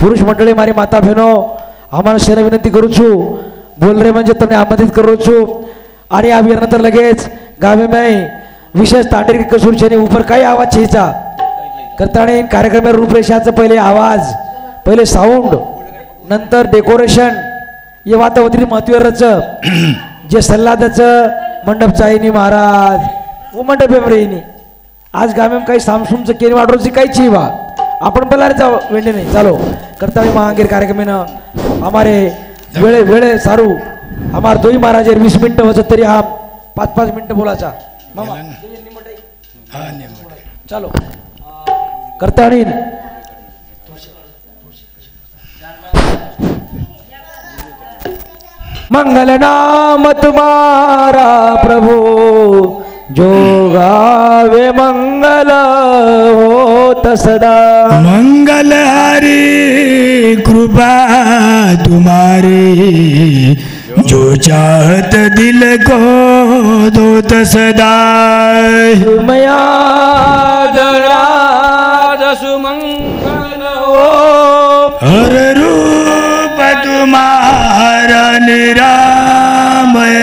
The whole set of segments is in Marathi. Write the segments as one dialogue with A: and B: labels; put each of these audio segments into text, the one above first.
A: पुरुष मंडळी मारी माता बहनो आम्हाला शेर विनंती करू छू बोल रे म्हणजे तुम्ही आमंत्रित करू छू आणि आम्ही नंतर लगेच गावे में विशेष तांत्रिक कसूरचे ऊपर काही आवाज छेचा करताना कार्यक्रम रूपरेषाचं पहिले आवाज पहिले साऊंड नंतर डेकोरेशन हे वातावरणी महत्वाचं जे सल्लादाचं मंडप चाईनी महाराज वो मंडप आहे आज गावे काही सामसूमचं केनी वाढरोची काही चिवा आपण पलारे जाओ वेंडे नहीं चलो करता हुए महांगीर कार्यक्रम में हमारे वेळे वेळे सारू हमारे दोई महाराज 20 मिनिट वचत तरी हा 5-5 मिनिट बोलाचा मामा चलो करता नहीं मंगल नाम तुम्हारा प्रभु जो गावे मंगल होत सदा
B: मंगल हरि कृपा तुम्हारी जो चाहत दिल को दोत सदा
A: मया दया सुमंगल हो
B: हर रूप तुम्हारा निरामय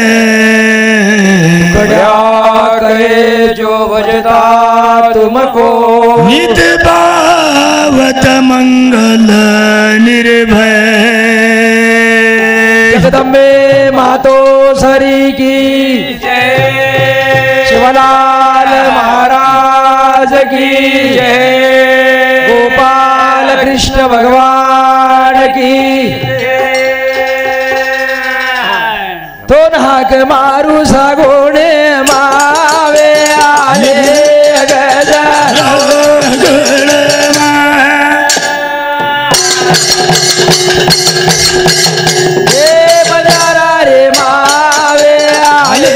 A: कहे जो भजता तुमको
B: नित पावत मंगल निर्भय
A: जगदम्बे मातो सरी की जय शिवलाल महाराज की जय गोपाल कृष्ण भगवान की तो नाक मारू सागोणे मावे आले गजर बजारा रे मावे आले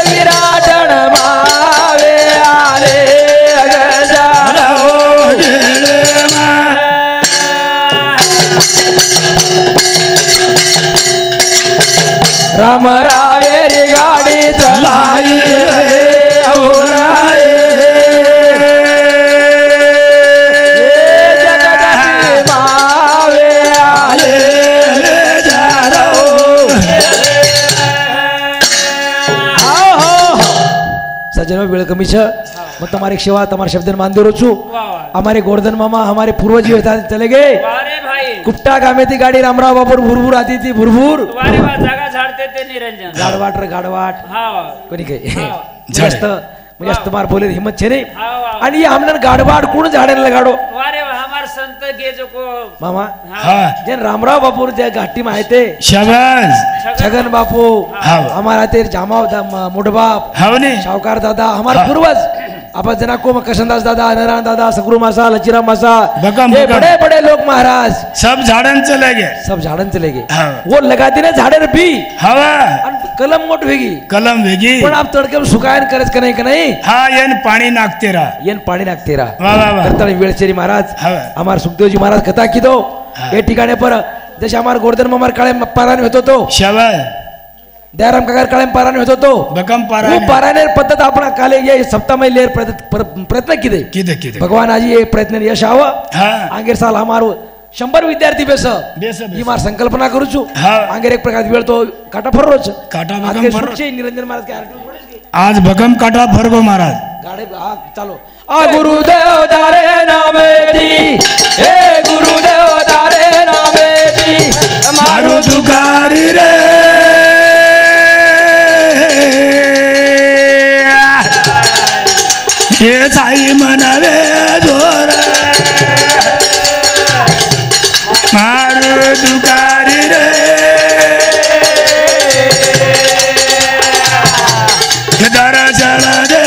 A: विराटन मावे आले राम रावेरी गाडी चलाई मावे आले सज्जनों वेळ कमी छ मग तुम्हारी सेवा तुम्हारे शब्द मान दे छु हमारे गोवर्धन मामा हमारे पूर्वज चले गए कुट्टा गामे ती गाडी रामराव बापूर भुरभुर आती ती भुरभुर
C: जागा झाडते ते निरंजन
A: गाडवाट रे गाडवाट कोणी काही जास्त म्हणजे तुम्हार बोले हिम्मत छे नाही आणि हमने गाडवाट कोण झाडेला गाडो
C: वारे हमार संत गे जो को
A: मामा
B: हाँ
A: जे रामराव बापूर जे घाटी में आए थे
B: शाबाश
A: छगन बापू हमारा ते जामाव मुडबाप
B: हवने
A: सावकार दादा हमारे पूर्वज आप जना को कशनदास दादा नारायण दादा सगरू मासा लचीराम मासा ये बड़े बड़े लोग महाराज
B: सब झाड़न चले गए
A: सब झाड़न चले गए
B: हाँ।
A: वो लगाती ना झाड़े भी
B: हवा
A: कलम मोट वेगी
B: कलम वेगी
A: पण आप तडके सुकायन करत का नाही
B: हाँ येन पाणी नागते रहा
A: येन पाणी नागते रहा
B: वाह वाह वाह
A: करता वेळचेरी महाराज
B: हवा
A: हमारे सुखदेवजी महाराज कथा की दो ये ठिकाणे पर जैसे हमारे गोवर्धन मामार काळे पारायण होतो तो
B: शाबाश
A: दयाराम काका काळे पारायण होतो तो
B: बकम
A: वो
B: पारायण
A: पारायण पद्धत आपण काले ये सप्ताह में लेर प्रयत्न किदे
B: किदे
A: भगवान आजी ये प्रयत्न यश आव
B: हाँ
A: आंगेर साल हमारो 100 विद्यार्थी बेस
B: बेस
A: ही मार संकल्पना करू छु
B: हाँ
A: आंगेर एक प्रकार वेळ तो काटा फररोच
B: काटा
A: आगे
B: बकम फर
A: सुचे निरंजन महाराज के आरती
B: आज बकम काटा फरगो महाराज
A: गाडे चालो आ गुरुदेव दारे नामेती हे गुरुदेव दारे नामेती
B: मारो दुकारी रे ये साई मनावे जोर मारो दुकारी रे दर्शन दे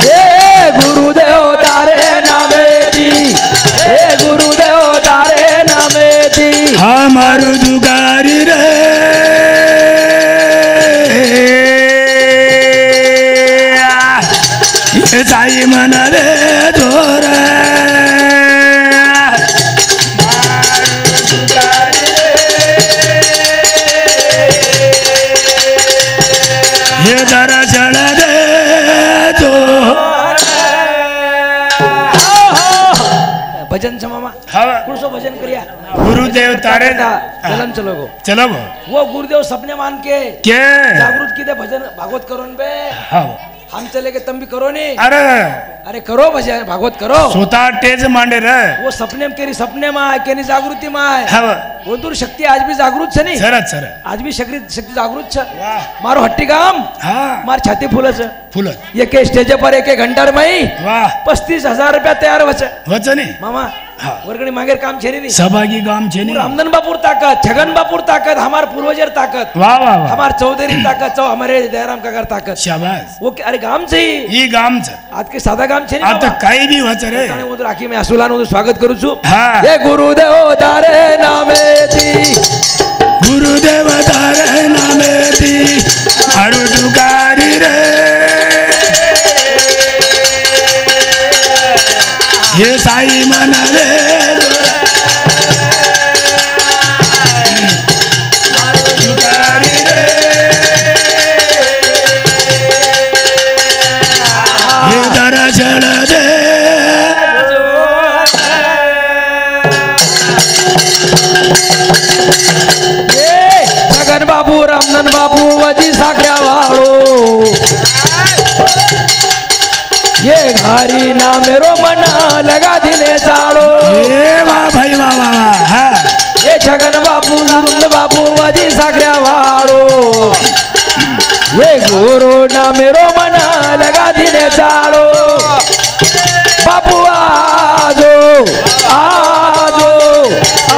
A: हे गुरुदेव तारे नामेती हे गुरुदेव तारे नामेती
B: हमारो दुकारी रे ये साई मनावे जोर हे दर्शन दे तो
A: भजन छ मामा
B: हवा
A: कुणसो भजन करिया
B: गुरुदेव तारे
A: चलन चलो गो
B: चलो
A: वो गुरुदेव सपने मान के
B: के
A: जागृत की दे भजन भागवत करो बे
B: हवा
A: हम चले के तुम भी करो नहीं
B: अरे
A: अरे करो भजन भागवत करो
B: स्वतः तेज मांडे रे
A: वो सपने में केरी सपने में आए केनी जागृती में आए
B: हवा
A: वो दूर शक्ति आज भी जागृत छे नहीं
B: सरस सरस
A: आज भी शक्ति जागृत छे
B: वाह
A: मारो हट्टी काम
B: हाँ
A: मार छाती फूल छे
B: फुल
A: ये के स्टेज पर एक घंटा में
B: वाह
A: 35,000 रुपया तैयार वचे
B: वचनी
A: मामा
B: हाँ
A: वर्गणी मागे काम छे नहीं
B: सहभागी गाम छे नहीं
A: रामधन बापुर ताकत छगन बापुर ताकत हमार पूर्वजर ताकत
B: वाह वाह वाह
A: हमार चौधरी ताकत चौ हमारे दयाराम काकर ताकत
B: शाबाश
A: वो अरे गाम छे
B: ई गाम छ
A: आज के सादा गाम छे
B: आता काही बी वच रे
A: आणि वो राखी में आसुलानो स्वागत करू छु
B: हाँ
A: हे गुरुदेव तारे नामे ती
B: गुरुदेव तारे नामे ती हरु दुगारी रे हे साई मन रे दुगारी रे हे दर्शन दे
A: छगन बाबू रामधन बाबू वजी साखऱ्या वाळो ये घारी ना मेरो मना लगा दिले चाळो
B: ए वाह भाई वाह वाह वाह हाँ
A: ये छगन बाबू रामधन बाबू वजी साखऱ्या वाळो ये गुरु ना मेरो मना लगा दिले चाळो बाबू आजो आजो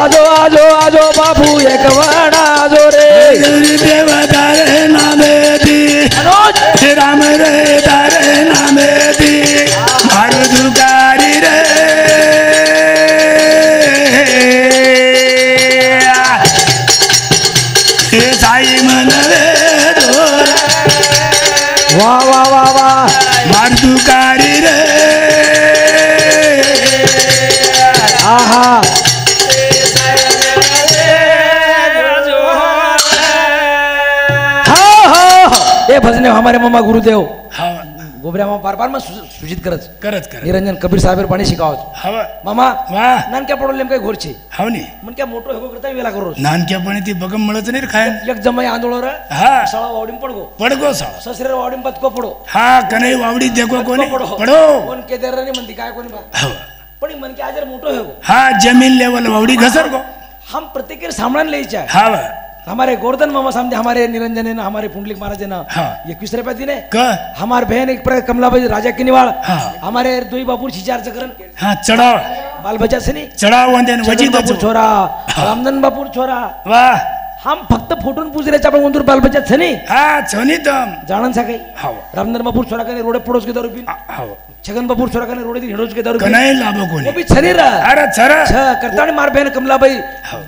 A: आजो आजो आजो बाबू एक वणा आजो रे
B: गुरुदेव तारे नामे दी
A: मनोज
B: हे राम रे तारे नामे दी मारू दुगारी रे हे साई मन रे डोर
A: वाह वाह वाह वाह
B: मार दुगारी रे
A: आहा ये भजने हमारे मामा गुरुदेव
B: हाँ
A: गोबऱ्या मामा बार मैं सूचित करत
B: करत कर
A: निरंजन कबीर साहेब पाणी शिकावत
B: हवा
A: मामा
B: वाह
A: नान क्या प्रॉब्लेम काय घोरचे
B: हवनी
A: मन क्या मोठो हेगो करता वेला करो
B: नानक्यापणी ती बगम मिळत नाही रे खाय
A: एक जमाई आंदोलन रे
B: हा
A: सळा वावडीम पडगो
B: पडगो सा
A: ससरे वावडीम पतको पडो
B: हा कनई वावडी देखो कोणी
A: पडो
B: पडो
A: कोण केदारनी म्हणती काय कोणी बा
B: हवा
A: पण मन के आजर मोठो हेगो
B: हा जमीन लेवल वावडी घसर गो
A: हम प्रत्येक सामने ले जाए
B: हवा
A: हमारे गोवर्धन मामा सामने हमारे निरंजन है ना हमारे पुंडलिक महाराज है ना
B: हाँ
A: 21 रुपया दिने
B: क
A: हमारे बहन एक प्रकार कमलाबाई राजा की निवाड़
B: हाँ
A: हमारे दुई बापुर छिचार चक्रन
B: हा चढाव
A: बाल बच्चा से नहीं
B: चढाव वंदेन वजी
A: छगन बापुर छोरा रामधन बापुर छोरा
B: वाह
A: हम फक्त फोटून पूजरे आपण उंदूर बाल बच्चा से नहीं
B: हा छनी दम
A: जाणन सा काही
B: हवा
A: रामधन बापुर छोरा कने रोडे पडोस के दारू पी
B: हवा
A: छगन बापुर छोरा कने रोडे हेडोस के दारू पी
B: कनई लाभो
A: वो
B: कोणी
A: भी छरी रहा
B: अरे छरा
A: छ करताणी मार बहन कमलाबाई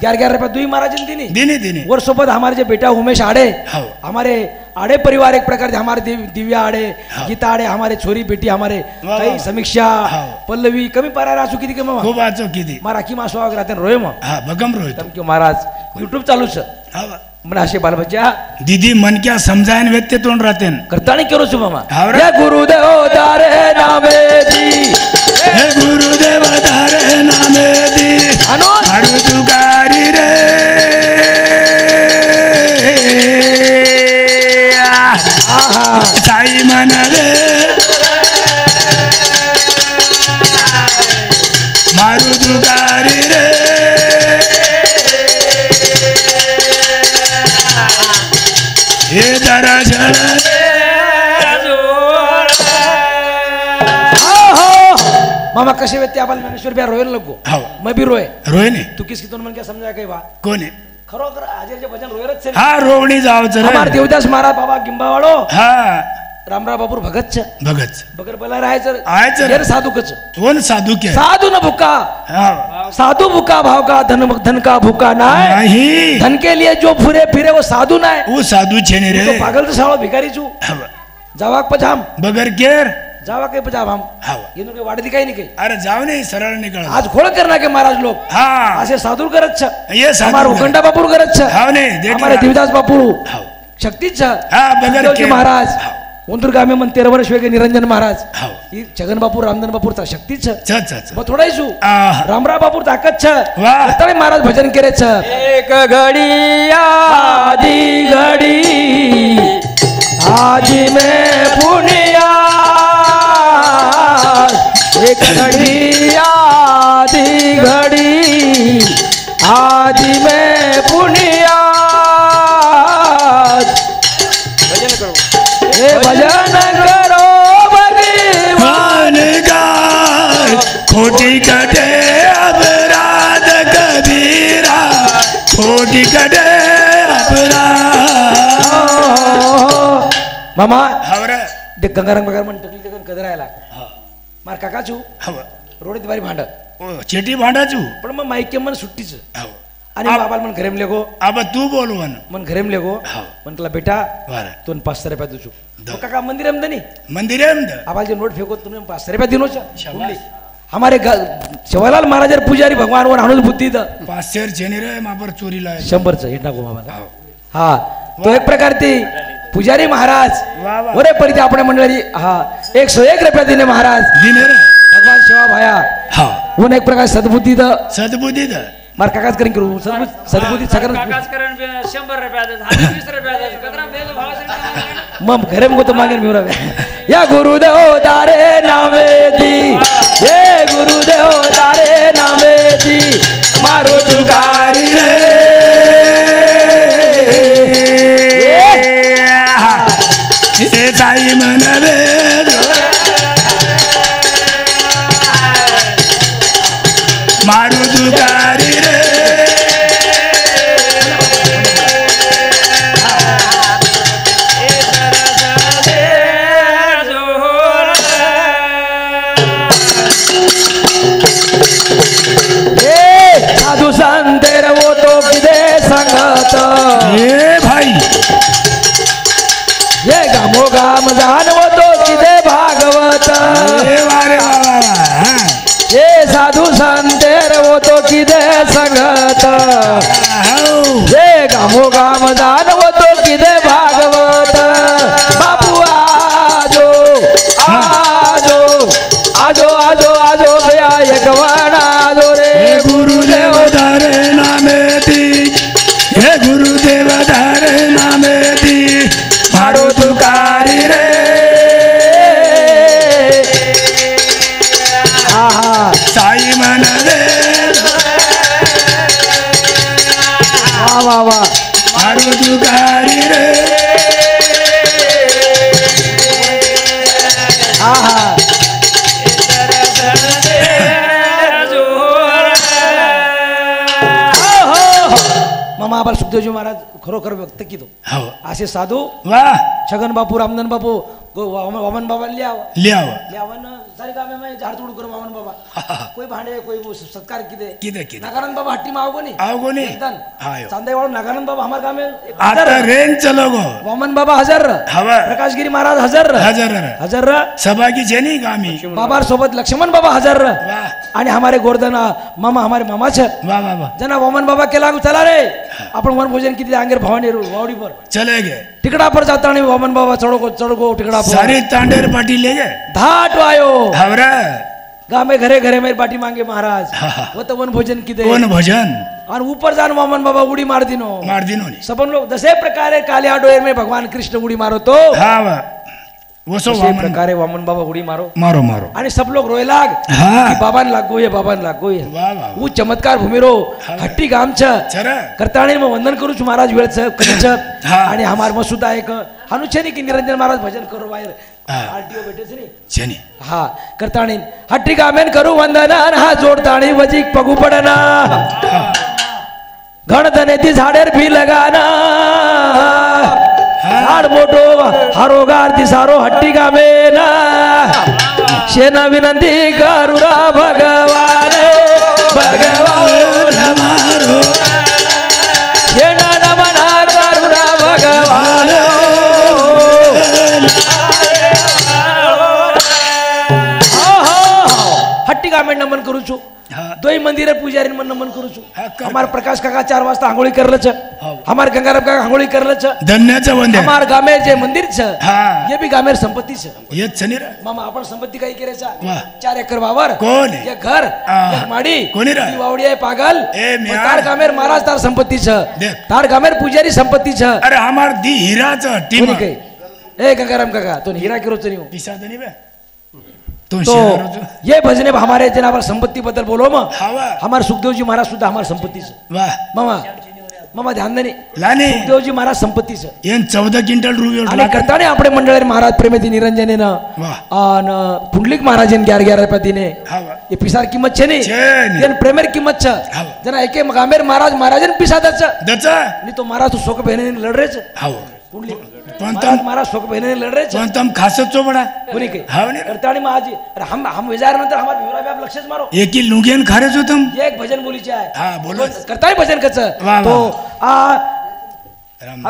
A: 11 रुपया दुई महाराजन दिनी
B: दिनी दिनी
A: वर सोबत हमारे जो बेटा उमेश आड़े
B: हाँ।
A: हमारे आड़े परिवार एक प्रकार से हमारे दिव्या आड़े
B: हाँ।
A: गीता आड़े हमारे छोरी बेटी हमारे
B: वाह,
A: कई
B: वाह।
A: समीक्षा
B: हाँ।
A: पल्लवी कमी पारा रासू किती के मामा
B: खूप वाचो किती
A: मारा की मासो आग राहते रोय मग
B: हा बगम रोहित
A: तम क्यों महाराज यूट्यूब चालू छ
B: हवा
A: म्हणा असे बाल बच्चा
B: दीदी मन क्या समजायन व्यक्ती तोंड राहतेन
A: करताणी करो छु मामा
B: हावरा?
A: हे गुरुदेव दारे नामे दी
B: हे गुरुदेव तारे नामे दी
A: अनो
B: हरु दुगारी रे
A: आहा
B: साई मन रे मारू दुगारी रे हे दर्शन
A: मामा कसे व्यक्ती आपण ज्ञानेश्वर बिहार रोयल लगो
B: हवा
A: मैं भी रोए
B: रोहिणी
A: तू किसकी तोंड मन क्या समझा काही बा
B: कोणी
A: खरोखर आजरचे भजन रोयरच छे
B: हा रोवणी जावचं
A: हमार
B: रे
A: देवदास महाराज बाबा गिंबावाड़ो
B: हा
A: रामराव बापूर भगत छ
B: भगत
A: बगर बला राहायचं
B: आहेच रे.
A: यार साधू कच
B: कोण साधू के
A: साधू न भूका
B: हा
A: साधू भूका भाव का धन का भूका ना
B: नाही
A: धन के लिए जो फुरे फिरे वो साधू ना है
B: वो साधू छे ने रे
A: तो पागल तो सालो भिकारी छू
B: हवा
A: जावाक पजाम
B: बगर केर
A: जावा के पजाम हम
B: हवा
A: ये नुके वाडे दिखाई नहीं कहीं
B: अरे जाव नाही सरळ निकळ
A: आज खोळ करना के महाराज लोग
B: हा
A: असे साधू करत छ
B: ये साधू
A: हमार
B: करत.
A: उखंडा बापूर करत छ
B: हाव नाही देख
A: हमारे
B: ना.
A: देवदास बापू
B: हाव
A: शक्तीच
B: हा, बगर
A: देवजी
B: के-
A: महाराज उंदूर गामे मन 13 वर्ष वेगे निरंजन महाराज
B: हो
A: ही छगन बापू रामधन बापूरचा शक्तीच
B: छ छ छ
A: मग थोडायसू
B: आहा.
A: रामराव बापूर ताकद छ
B: वाह.
A: तळे महाराज भजन करे छ
C: एक घडी
A: आदि घडी आदि में पुनिया एक घडी आदि घडी आदि में पुनिया
C: भजन करो
A: हे भजन करो भगवान
B: मान गाय खोटी कटे अपराध कबीरा खोटी कटे अपराध
A: मामा
B: हवरा
A: ते गंगारंग बघा म्हणतो की कदरायला
B: हा
A: मार काकाचू
B: हव
A: रोडीत बारी भांड
B: ओ चेटी भांडाचू
A: पण मग माईके मन सुट्टीच
B: हव
A: आणि बाबाला मन घरेम लेगो
B: अब तू बोलवन
A: मन घरेम लेगो
B: हो.
A: मन तुला बेटा
B: वारा
A: तुम 500 रुपया दुचू
B: दो.
A: काका मंदिर आमदनी
B: मंदिर है अंदर
A: आबाल जे नोट फेको तुम्हें 500 रुपया दिनो
B: शाबाश.
A: बोलली हमारे शिवलाल महाराज पुजारी भगवान वर आणून बुद्धी द
B: 500 चेनी रे मापर चोरीला आहे.
A: 100च हे टाकू बाबा
B: हो.
A: हा तो एक प्रकार ती पुजारी महाराज
B: वा वा
A: ओरे परिते आपणे मंडळी हा 101 रुपया दिने महाराज
B: दिने रे
A: भगवान शिवा भाया
B: हा
A: वन एक प्रकार सद्बुद्धी द
B: सद्बुद्धी द
A: मार काकाच करीन करू सद्बुद्धी सगळं
C: काकाच करण 100 रुपया देत, हानी 20 रुपया देत. कदरा बेल भावाचं
A: मग घरे मग तो मागेन मिळवा या गुरुदेव तारे नामे दी ये गुरुदेव तारे नामे दी मारो तुकारी
B: हे साई मनवे मारू तुकारी रे
A: ए साधू संतेर वो तो किदे संगत
B: ए भाई
A: ये गामो गाम जान वो तो किदे भागवत
B: ए वारे वा वा वा हा.
A: ये साधू संतेर वो तो किदे संगत
B: हाऊ.
A: ये गामो गाम जान वो तो किदे भागवत बाबू आजो आजो आजो आजो आजो भया एक वाणा आजो रे
B: हे गुरुदेव धारे नामे दी हे गुरुदेव धारे नामे दी मारो तुकारी रे
A: आहा
B: साई मनवे
A: वा वा वा
B: मारो तुकारी रे
A: आहा मामा आबाल सुखदेवजी महाराज खरोखर व्यक्त केलो
B: हो
A: असे साधू
B: वा
A: छगन बापू रामधन बापू वामन बाबा लिया
B: लियाव
A: लियावन सारी गामे में झाड तोड करो वामन बाबा कोई भांडे कोई सत्कार किदे
B: किदे किदे
A: नागानंद बाबा हट्टी में आओ कोनी
B: आओ कोणी
A: एकदम
B: आयो
A: चांदे वाळू नागानंद बाबा हमार गामे
B: आता रेन चलो गो
A: वामन बाबा हजर
B: हवा
A: प्रकाशगिरी महाराज हजर
B: हजार
A: हजर
B: सभा की जेनी गामी
A: बाबा सोबत लक्ष्मण बाबा हजर
B: वा
A: आणि हमारे गोरधन मामा हमारे मामा छे
B: वा वा वा
A: जना वामन बाबा केला चला रे आपण वन भोजन किती अंगेर भवानी वावडी पर
B: चले गए
A: तिकडा पर जाता आणि वामन बाबा चढो तिकडा पर
B: सारी तांडेर पाटी ले गए
A: धाट वायो
B: हवरा
A: गामे घरे घरे मेरे पाठी मांगे महाराज
B: हा, हा.
A: वो तो वन भोजन किती
B: कोण भजन
A: आणि ऊपर जान वामन बाबा उडी मार दिनो
B: मार दिनो नी
A: सबन लोग जसे प्रकारे कालिया डोयर में भगवान कृष्ण उडी मारो तो
B: हा वा वसो
A: उसी
B: वामन
A: प्रकारे वामन बाबा उडी मारो
B: मारो मारो
A: आणि सब लोग रोए लाग
B: हा
A: बाबान लागो ये बाबान लागो ये
B: वा वा
A: वो चमत्कार भूमिरो
B: हा.
A: हट्टी गाम छ
B: चरा
A: करताणी मग वंदन करू छु महाराज वेळ कधीच
B: हा.
A: आणि हमार मसुदा एक अनुच्छेनी की निरंजन महाराज भजन करो बाहेर
B: हा.
A: आरटीओ भेटेच नी
B: जेनी
A: हा करताणी हट्टी गामेन करू वंदन हा जोडताणी वजीक पगू पडना घणधने ती झाडेर भी लगाना झाड मोठो हारोगार दिसारो हट्टी गामेना शेना विनंती करुरा भगवान भगवान
B: मारो
A: शेना नमना करुरा भगवान हट्टी गामे नमन करू छु दोई मंदिर पुजारी मन नमन करू छू
B: हा, कर.
A: हमार प्रकाश काका 4 वाजता आंघोळी करलं छ
B: हो.
A: हमार गंगाराम काका आंघोळी करलं छ
B: धन्याचं वंद्या
A: हमार गामेर जे मंदिर छ
B: हा
A: ये भी गामेर संपत्ती छ
B: येत छनी रे
A: मामा आपण संपत्ती काही करायचा
B: वाह.
A: 4 एकर वावर
B: कोण आहे?
A: एक घर
B: हा.
A: एक माडी
B: कोणी रे?
A: ती वावडी आहे पागल
B: ए,
A: मग
B: म्या.
A: तार गामेर महाराज तार संपत्ती छ
B: देख.
A: तार गामेर पुजारी संपत्ती छ
B: अरे हमार दी हीराचं टीम
A: कोणी काही ए गंगाराम काका तो हिरा किरोच नहीं हो
B: पिसा दे बे तो
A: तो ये भजने हमारे जनाब संपत्ति बद्दल बोलो म
B: हवा
A: हमारे सुखदेव जी महाराज सुद्धा हमारे संपत्ती से
B: वाह
A: मामा मामा ध्यान देणे
B: लाने
A: सुखदेव जी महाराज संपत्ती से
B: येन 14 क्विंटल रुपये
A: आणि करताने आपले मंडळी महाराज प्रेमेती निरंजने न
B: वाह
A: अन पुंडलिक महाराजन 11 रुपये
B: हवा
A: ये पिसार किंमत छे ने
B: छे ने.
A: येन प्रेमेर किंमत छ
B: हवा.
A: जना एके गामेर महाराज महाराजन पिसादच
B: दचा
A: आणि तो महाराज तो शोक बहिणीने लढरेच
B: हवा
A: पुंडलिक
B: पण
A: महाराज शोक बहिणीने लढरेच
B: पण तम खासच चो बडा
A: कोणी काही
B: हाव ने
A: करताने महाजी अरे हम विचार नंतर हमारे भिवरा बाप लक्षच मारो
B: एकी लुंगेन खारेच हो तुम
A: ये एक भजन बोलीचे आहे
B: हा बोलो
A: करताय भजन कच
B: वाह,
A: तो
B: राम.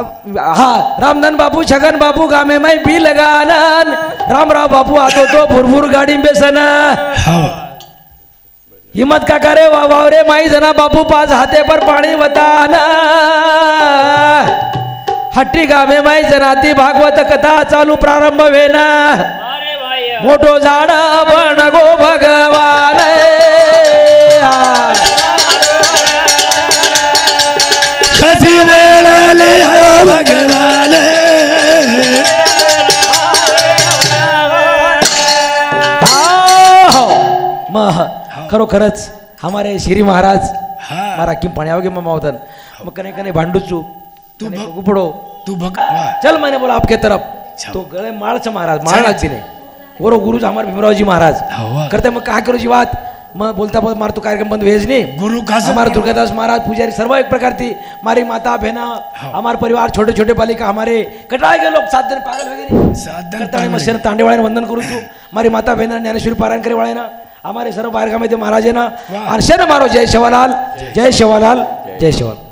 A: हा रामधन बापू छगन बापू गामे मै बी लगानन रामराव बापू आतो तो भुरभुर गाडी बेसन
B: हवा
A: हिम्मत का करे वाव रे माई जना बापू पाच हाते पर पाणी वतान हट्टी गामे माई जनाती भागवत कथा चालू प्रारंभ वेना
C: अरे भाई
A: मोठो झाड बन गो भगवान
B: कधी वेळाले हो भगवान
A: खरोखरच हमारे श्री महाराज
B: हा
A: मारा किम पाण्यावगे ममा होतन मग कने कने भांडूचू
B: तू
A: कने
B: बघ.
A: गुपडो
B: तू बघ वाह
A: चल मैंने बोला आपके तरफ
B: चल.
A: तो गळे माळच महाराज महाराज जी ने वो गुरुज हमारे भीमराव जी महाराज
B: हवा.
A: करते मग काय करू जी बात मग बोलता बोलता मार तो कार्यक्रम बंद व्हेज नहीं
B: गुरु खास
A: हमारे दुर्गादास महाराज पुजारी सर्व एक प्रकार थी हमारी माता बहना हमारे परिवार छोटे छोटे बालिका हमारे कटाए गए लोग 7 दिन पागल हो गए
B: साधन
A: करता मग शेर तांडेवाळ्याने वंदन करू तू मारी माता बहना ज्ञानेश्वरी पारायण करे वाळे ना हमारे सर्व बाहेरगामध्ये महाराज आहे ना
B: वाह.
A: आणि शेर मारो जय शिवालाल जय शिवालाल जय शिवालाल